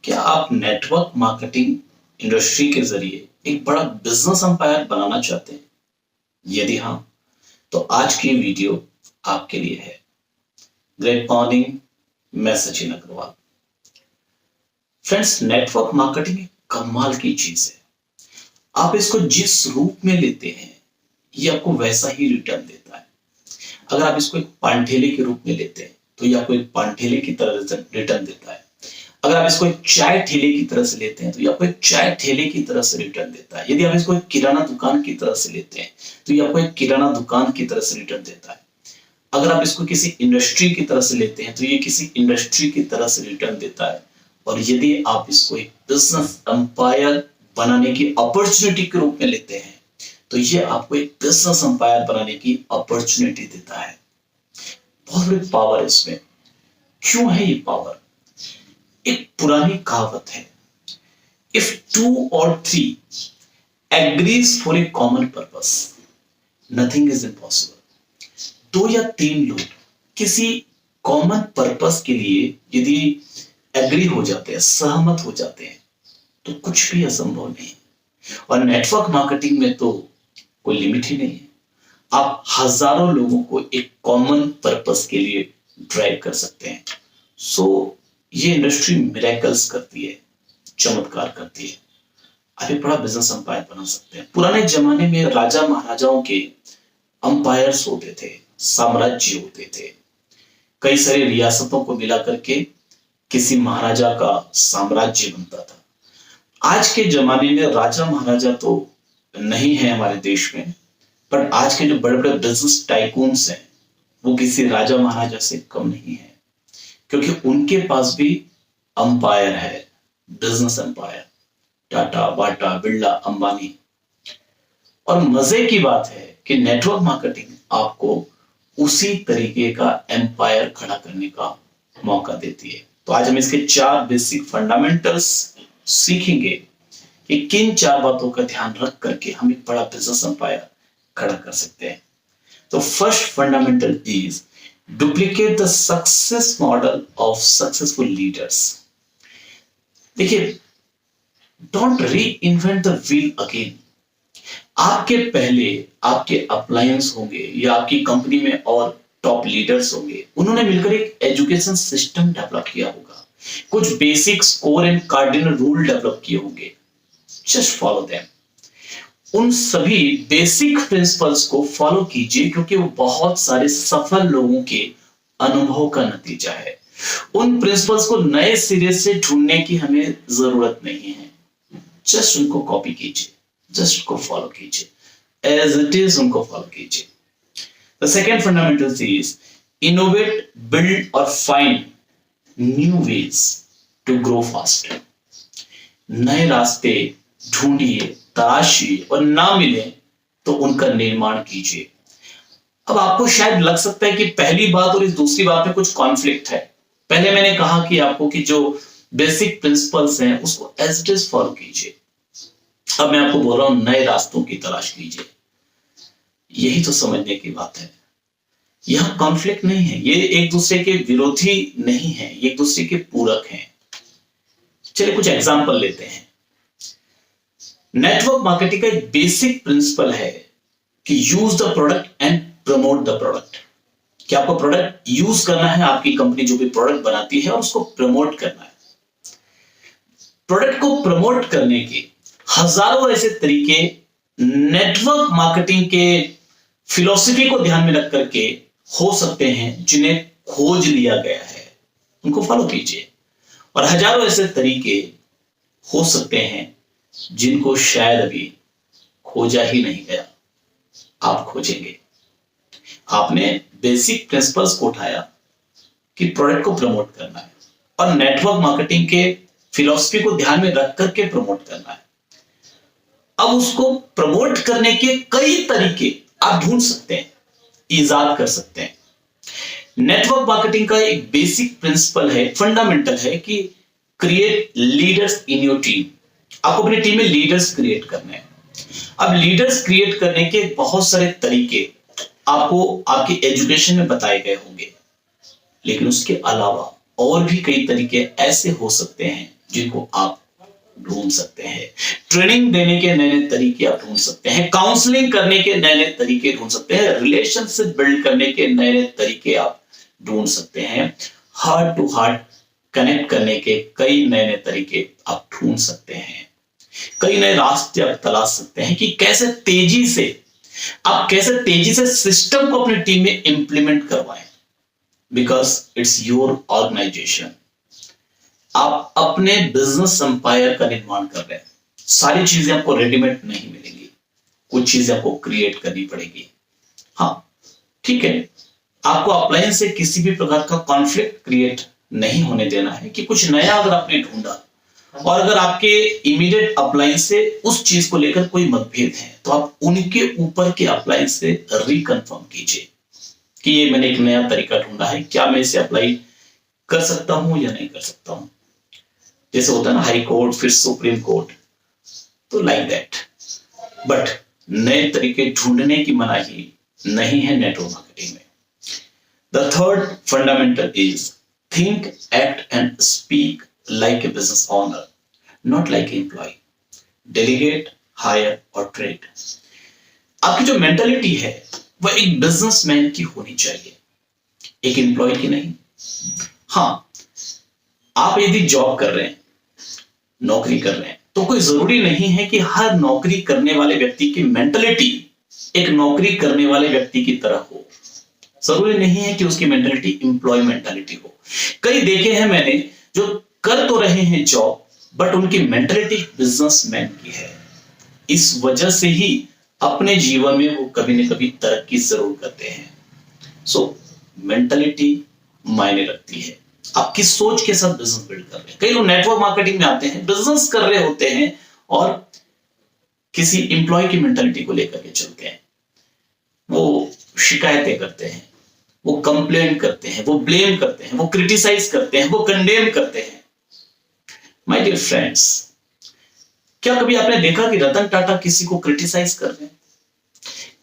क्या आप network marketing industry के जरिए एक बड़ा बिजनेस एम्पायर बनाना चाहते हैं? यदि हाँ, तो आज की वीडियो आपके लिए है। ग्रेट मॉर्निंग, मैं Sachin Agarwal. Friends, network marketing एक कमाल की चीज है। आप इसको जिस रूप में लेते हैं, ये आपको वैसा ही रिटर्न देता है। अगर आप इसको एक पानठेले के रूप में लेते हैं, तो ये आपको एक पानठेले की तरह रिटर्न देता है। अगर आप इसको एक चाय ठेले की तरह से लेते हैं, तो ये आपको एक चाय ठेले की तरह से रिटर्न देता है। यदि आप इसको एक किराना दुकान की तरह से लेते हैं, तो ये आपको एक किराना दुकान की तरह से रिटर्न देता है। अगर आप इसको किसी इंडस्ट्री की तरह से लेते हैं, तो ये किसी इंडस्ट्री की तरह से रिटर्न देता है। और यदि आप इसको एक बिजनेस एम्पायर बनाने की अपॉर्चुनिटी के रूप में लेते हैं, तो ये आपको एक बिजनेस एम्पायर बनाने की अपॉर्चुनिटी देता है। बहुत बड़ी पावर है इसमें। क्यों है ये पावर? एक पुरानी कहावत है, if 2 or 3 agrees for a common purpose, nothing is impossible। 2 या 3 लोग किसी कॉमन पर्पस के लिए यदि एग्री हो जाते हैं, सहमत हो जाते हैं, तो कुछ भी असंभव नहीं। और नेटवर्क मार्केटिंग में तो कोई लिमिट ही नहीं है। आप हजारों लोगों को एक कॉमन पर्पस के लिए ड्राइव कर सकते हैं। सो ये इंडस्ट्री मिरेकल्स करती है, चमत्कार करती है। आप एक बड़ा बिजनेस एम्पायर बना सकते हैं। पुराने जमाने में राजा महाराजाओं के अंपायर्स होते थे, साम्राज्य होते थे। कई सारी रियासतों को मिला करके किसी महाराजा का साम्राज्य बनता था। आज के जमाने में राजा महाराजा तो नहीं है हमारे देश में, पर आज के जो बड़े बड़े बिजनेस टाइकून्स हैं, वो किसी राजा महाराजा से कम नहीं है, क्योंकि उनके पास भी अंपायर है, बिजनेस एम्पायर। टाटा, बाटा, बिरला, अंबानी। और मजे की बात है कि नेटवर्क मार्केटिंग आपको उसी तरीके का एम्पायर खड़ा करने का मौका देती है। तो आज हम इसके 4 बेसिक फंडामेंटल्स सीखेंगे कि किन 4 बातों का ध्यान रख करके हम एक बड़ा बिजनेस एम्पायर खड़ा कर सकते हैं। तो first fundamental is duplicate the success model of successful leaders. देखिए, डोंट री इन्वेंट द व्हील अगेन। आपके पहले आपके अपलायंस होंगे या आपकी कंपनी में और टॉप लीडर्स होंगे, उन्होंने मिलकर एक एजुकेशन सिस्टम डेवलप किया होगा, कुछ basic score and cardinal rule develop किए होंगे। Just follow them. उन सभी बेसिक प्रिंसिपल्स को फॉलो कीजिए, क्योंकि वो बहुत सारे सफल लोगों के अनुभव का नतीजा है। उन प्रिंसिपल्स को नए सिरे से ढूंढने की हमें जरूरत नहीं है। जस्ट उनको कॉपी कीजिए, जस्ट उनको फॉलो कीजिए, एज इट इज उनको फॉलो कीजिए। The second fundamental is innovate, build और find new ways to grow faster. नए रास्ते ढूंढिए, तलाशिए, और ना मिले तो उनका निर्माण कीजिए। अब आपको शायद लग सकता है कि पहली बात और इस दूसरी बात में कुछ कॉन्फ्लिक्ट है। पहले मैंने कहा कि आपको कि जो बेसिक प्रिंसिपल्स हैं उसको एज इट इज फॉलो कीजिए। अब मैं आपको बोल रहा हूं नए रास्तों की तलाश कीजिए। यही तो समझने की बात है। यह कॉन्फ्लिक्ट नहीं है, ये एक दूसरे के विरोधी नहीं है, ये एक दूसरे के पूरक हैं। चलिए कुछ एग्जांपल लेते हैं। नेटवर्क मार्केटिंग का एक बेसिक प्रिंसिपल है कि use the product and promote the product. कि आपको प्रोडक्ट यूज करना है, आपकी कंपनी जो भी प्रोडक्ट बनाती है, और उसको प्रमोट करना है। प्रोडक्ट को प्रमोट करने के हजारों ऐसे तरीके नेटवर्क मार्केटिंग के फिलॉसफी को ध्यान में रख करके हो सकते हैं, जिन्हें खोज लिया गया है। उनको फॉलो कीजिए। और हजारों ऐसे तरीके हो सकते हैं जिनको शायद अभी खोजा ही नहीं गया, आप खोजेंगे। आपने बेसिक प्रिंसिपल्स को उठाया कि प्रोडक्ट को प्रमोट करना है, और नेटवर्क मार्केटिंग के फिलॉसफी को ध्यान में रख करके प्रमोट करना है। अब उसको प्रमोट करने के कई तरीके आप ढूंढ सकते हैं, इजाद कर सकते हैं। नेटवर्क मार्केटिंग का एक बेसिक प्रिंसिपल है, फंडामेंटल है कि create leaders in your team. आपको अपनी टीम में लीडर्स क्रिएट करने हैं। अब लीडर्स क्रिएट करने के बहुत सारे तरीके आपको आपके एजुकेशन में बताए गए होंगे, लेकिन उसके अलावा और भी कई तरीके ऐसे हो सकते हैं जिनको आप ढूंढ सकते हैं, ट्रेनिंग देने के नए नए तरीके आप ढूंढ सकते हैं, काउंसलिंग करने के नए नए तरीके ढूंढ सकते हैं, रिलेशनशिप बिल्ड करने के नए नए तरीके आप ढूंढ सकते हैं, हार्ट टू हार्ट कनेक्ट करने के कई नए नए तरीके आप ढूंढ सकते हैं, कई नए रास्ते आप तलाश सकते हैं कि कैसे तेजी से सिस्टम को अपनी टीम में इंप्लीमेंट करवाएं, बिकॉज इट्स योर ऑर्गेनाइजेशन। आप अपने बिजनेस एम्पायर का निर्माण कर रहे हैं। सारी चीजें आपको रेडीमेड नहीं मिलेंगी, कुछ चीजें आपको क्रिएट करनी पड़ेगी। हाँ ठीक है, आपको अपलाइन से किसी भी प्रकार का कॉन्फ्लिक्ट क्रिएट नहीं होने देना है कि कुछ नया अगर आपने ढूंढा और अगर आपके इमीडिएट अपलाइन से उस चीज को लेकर कोई मतभेद है तो आप उनके ऊपर के अपलाइन से रिकन्फर्म कीजिए कि ये मैंने एक नया तरीका ढूंढा है, क्या मैं इसे अप्लाई कर सकता हूं या नहीं कर सकता हूं। जैसे होता है ना हाई कोर्ट फिर सुप्रीम कोर्ट, तो लाइक दैट। बट नए तरीके ढूंढने की मनाही नहीं है नेटवर्क मार्केटिंग में। The third fundamental is think, act and speak like a business owner, not like an employee. Delegate, hire or trade. आपकी जो मेंटालिटी है वह एक बिजनेसमैन की होनी चाहिए, एक एम्प्लॉय की नहीं। हाँ, आप यदि जॉब कर रहे हैं, नौकरी कर रहे हैं, तो कोई जरूरी नहीं है कि हर नौकरी करने वाले व्यक्ति की मेंटालिटी एक नौकरी करने वाले व्यक्ति की तरह हो। जरूरी नहीं है कि उसकी मेंटालिटी एम्प्लॉय मेंटालिटी हो। कई देखे हैं मैंने जो कर तो रहे हैं जॉब बट उनकी मेंटालिटी बिजनेसमैन की है। इस वजह से ही अपने जीवन में वो कभी न कभी तरक्की जरूर करते हैं। सो मेंटालिटी मायने रखती है। आप किस सोच के साथ बिजनेस बिल्ड कर रहे हैं। कई लोग नेटवर्क मार्केटिंग में आते हैं, बिजनेस कर रहे होते हैं और किसी एम्प्लॉय की मेंटालिटी को लेकर के चलते हैं। वो शिकायतें करते हैं, वो कंप्लेन करते हैं, वो ब्लेम करते हैं, वो क्रिटिसाइज करते हैं, वो कंडेम करते हैं। माय डियर फ्रेंड्स, क्या कभी आपने देखा कि रतन टाटा किसी को क्रिटिसाइज कर रहे हैं?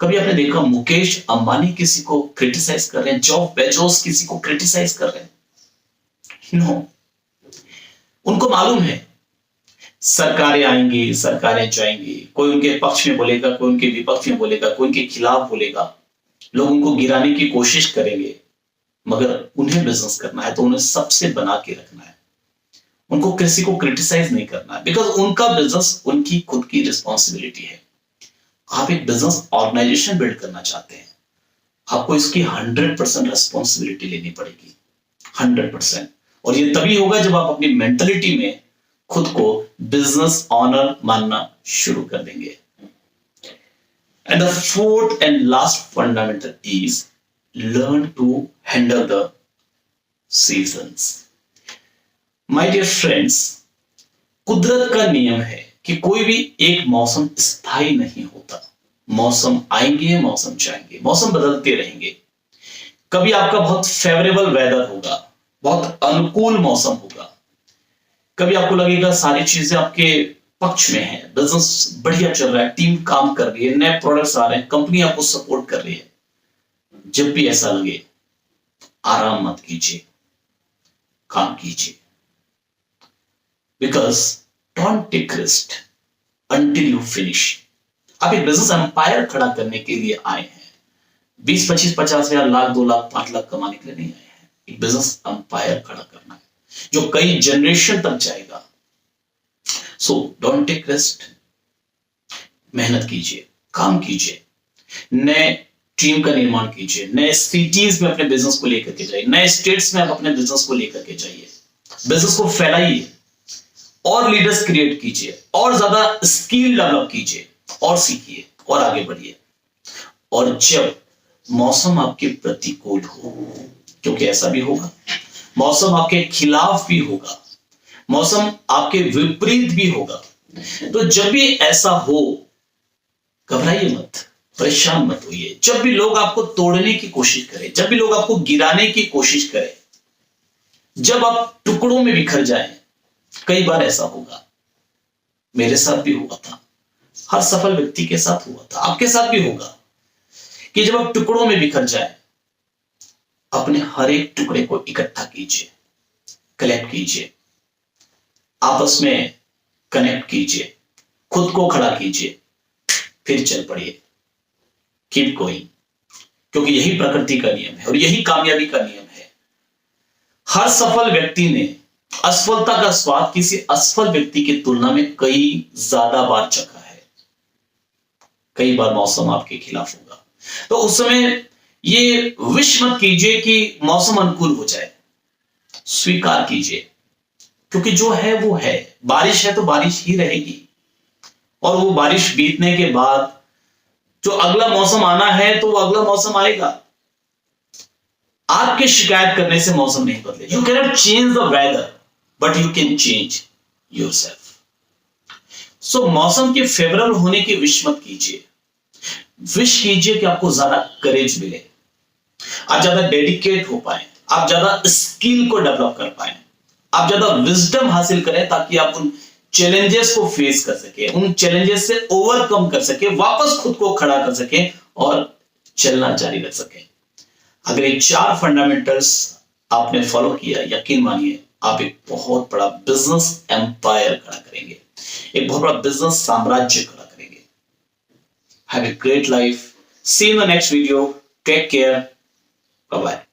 कभी आपने देखा मुकेश अंबानी किसी को क्रिटिसाइज कर रहे हैं? जेफ बेजोस किसी को क्रिटिसाइज कर रहे हैं? नो। उनको मालूम है सरकारें आएंगी, सरकारें जाएंगी, कोई उनके पक्ष में बोलेगा, कोई उनके विपक्ष में बोलेगा, कोई उनके खिलाफ बोलेगा, लोग उनको गिराने की कोशिश करेंगे, मगर उन्हें बिजनेस करना है तो उन्हें सबसे बना के रखना है। उनको किसी को क्रिटिसाइज नहीं करना है, बिकॉज उनका बिजनेस उनकी खुद की रिस्पॉन्सिबिलिटी है। आप एक बिजनेस ऑर्गेनाइजेशन बिल्ड करना चाहते हैं, आपको इसकी 100% रिस्पॉन्सिबिलिटी लेनी पड़ेगी, 100%। और ये तभी होगा जब आप अपनी मेंटलिटी में खुद को बिजनेस ऑनर मानना शुरू कर देंगे। And the fourth and last fundamental is learn to handle the seasons. My dear friends, कुदरत का नियम है कि कोई भी एक मौसम स्थायी नहीं होता। मौसम आएंगे, मौसम जाएंगे, मौसम बदलते रहेंगे। कभी आपका बहुत फेवरेबल वेदर होगा, बहुत अनुकूल मौसम होगा, कभी आपको लगेगा सारी चीजें आपके पक्ष में है, बिजनेस बढ़िया चल रहा है, टीम काम कर रही है, नए प्रोडक्ट्स आ रहे हैं, कंपनी आपको सपोर्ट कर रही है। जब भी ऐसा लगे, आराम मत कीजिए, काम कीजिए, because don't take risk until you finish. आप एक बिजनेस एम्पायर खड़ा करने के लिए आए हैं। 20, 25, 50 हजार, लाख, 2 लाख, 5 लाख कमाने के लिए नहीं आए हैं। एक बिजनेस एम्पायर खड़ा करना है जो कई जनरेशन तक जाएगा। सो डोंट टेक रिस्क, मेहनत कीजिए, काम कीजिए, नए टीम का निर्माण कीजिए, नए सिटीज में अपने बिजनेस को लेकर के जाइए, नए स्टेट्स में आप अपने बिजनेस को लेकर के जाइए, बिजनेस को फैलाइए और लीडर्स क्रिएट कीजिए और ज्यादा स्किल डेवलप कीजिए और सीखिए और आगे बढ़िए। और जब मौसम आपके प्रतिकूल हो, क्योंकि ऐसा भी होगा, मौसम आपके खिलाफ भी होगा, मौसम आपके विपरीत भी होगा, तो जब भी ऐसा हो घबराइए मत, परेशान मत होइए। जब भी लोग आपको तोड़ने की कोशिश करें, जब भी लोग आपको गिराने की कोशिश करें, जब आप टुकड़ों में बिखर जाएं, कई बार ऐसा होगा, मेरे साथ भी हुआ था, हर सफल व्यक्ति के साथ हुआ था, आपके साथ भी होगा कि जब आप टुकड़ों में बिखर जाए, अपने हर एक टुकड़े को इकट्ठा कीजिए, कलेक्ट कीजिए, आपस में कनेक्ट कीजिए, खुद को खड़ा कीजिए, फिर चल पड़िए। कीप गोइंग, क्योंकि यही प्रकृति का नियम है और यही कामयाबी का नियम है। हर सफल व्यक्ति ने असफलता का स्वाद किसी असफल व्यक्ति की तुलना में कई ज्यादा बार चखा है। कई बार मौसम आपके खिलाफ होगा, तो उस समय ये विश मत कीजिए कि मौसम अनुकूल हो जाए। स्वीकार कीजिए, क्योंकि जो है वो है। बारिश है तो बारिश ही रहेगी, और वो बारिश बीतने के बाद जो अगला मौसम आना है तो वो अगला मौसम आएगा। आपके शिकायत करने से मौसम नहीं बदले। You can not change the weather, but you can change yourself. So मौसम के फेवरेबल होने की विश मत कीजिए। विश कीजिए कि आपको ज्यादा करेज मिले, आप ज्यादा डेडिकेट हो पाए, आप ज्यादा स्किल को डेवलप कर पाए, आप ज्यादा विजडम हासिल करें, ताकि आप उन चैलेंजेस को फेस कर सके, उन चैलेंजेस से ओवरकम कर सके, वापस खुद को खड़ा कर सके और चलना जारी रख सके। अगर ये 4 फंडामेंटल्स आपने फॉलो किया, यकीन मानिए आप एक बहुत बड़ा बिजनेस एम्पायर खड़ा करेंगे, एक बहुत बड़ा बिजनेस साम्राज्य खड़ा करेंगे। Have a great life. See in the next video. Take care. Bye bye.